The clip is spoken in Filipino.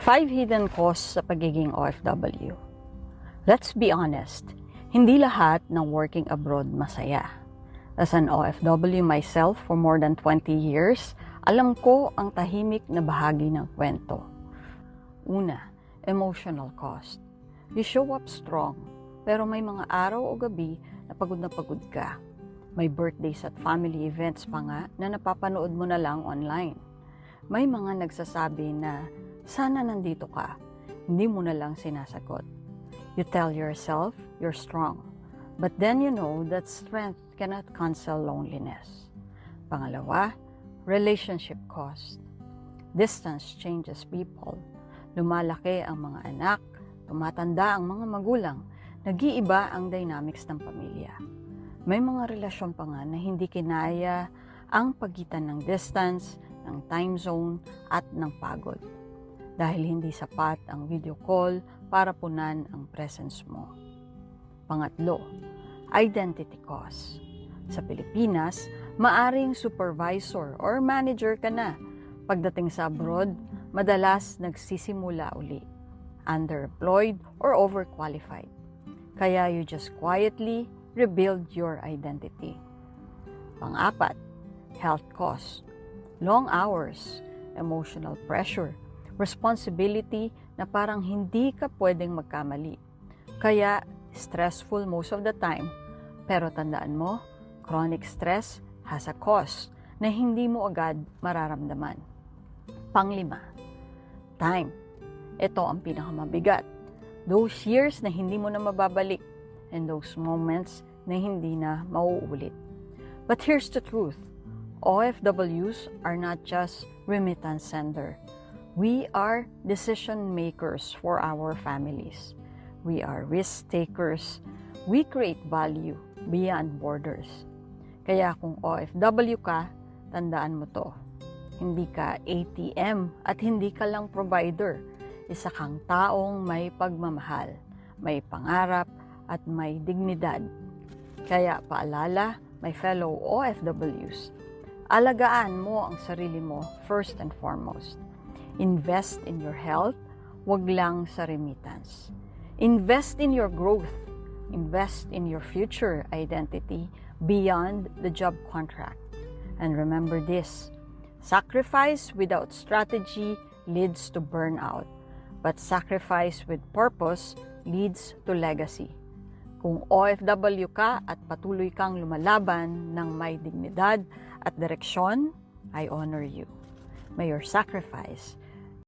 5 hidden costs sa pagiging OFW. Let's be honest, hindi lahat ng working abroad masaya. As an OFW myself for more than 20 years, alam ko ang tahimik na bahagi ng kwento. Una, emotional cost. You show up strong, pero may mga araw o gabi na pagod ka. May birthdays at family events pa nga na napapanood mo na lang online. May mga nagsasabi na, sana nandito ka, hindi mo na lang sinasagot. You tell yourself you're strong, but then you know that strength cannot cancel loneliness. Pangalawa, relationship cost. Distance changes people. Lumalaki ang mga anak, tumatanda ang mga magulang, nag-iiba ang dynamics ng pamilya. May mga relasyon pa nga na hindi kinaya ang pagitan ng distance, ng time zone, at ng pagod. Dahil hindi sapat ang video call para punan ang presence mo. Pangatlo, identity cost. Sa Pilipinas, maaring supervisor or manager ka na. Pagdating sa abroad, madalas nagsisimula uli, underemployed or overqualified. Kaya you just quietly rebuild your identity. Pang-apat, health cost. Long hours, emotional pressure, responsibility na parang hindi ka pwedeng magkamali. Kaya stressful most of the time. Pero tandaan mo, chronic stress has a cost na hindi mo agad mararamdaman. Panglima, time. Ito ang pinakamabigat. Those years na hindi mo na mababalik and those moments na hindi na mauulit. But here's the truth. OFWs are not just remittance sender. We are decision makers for our families. We are risk takers. We create value beyond borders. Kaya kung OFW ka, tandaan mo to. Hindi ka ATM at hindi ka lang provider. Isa kang taong may pagmamahal, may pangarap at may dignidad. Kaya paalala, my fellow OFWs, alagaan mo ang sarili mo first and foremost. Invest in your health, wag lang sa remittance. Invest in your growth. Invest in your future identity beyond the job contract. And remember this, sacrifice without strategy leads to burnout, but sacrifice with purpose leads to legacy. Kung OFW ka at patuloy kang lumalaban ng may dignidad at direksyon, I honor you. May your sacrifice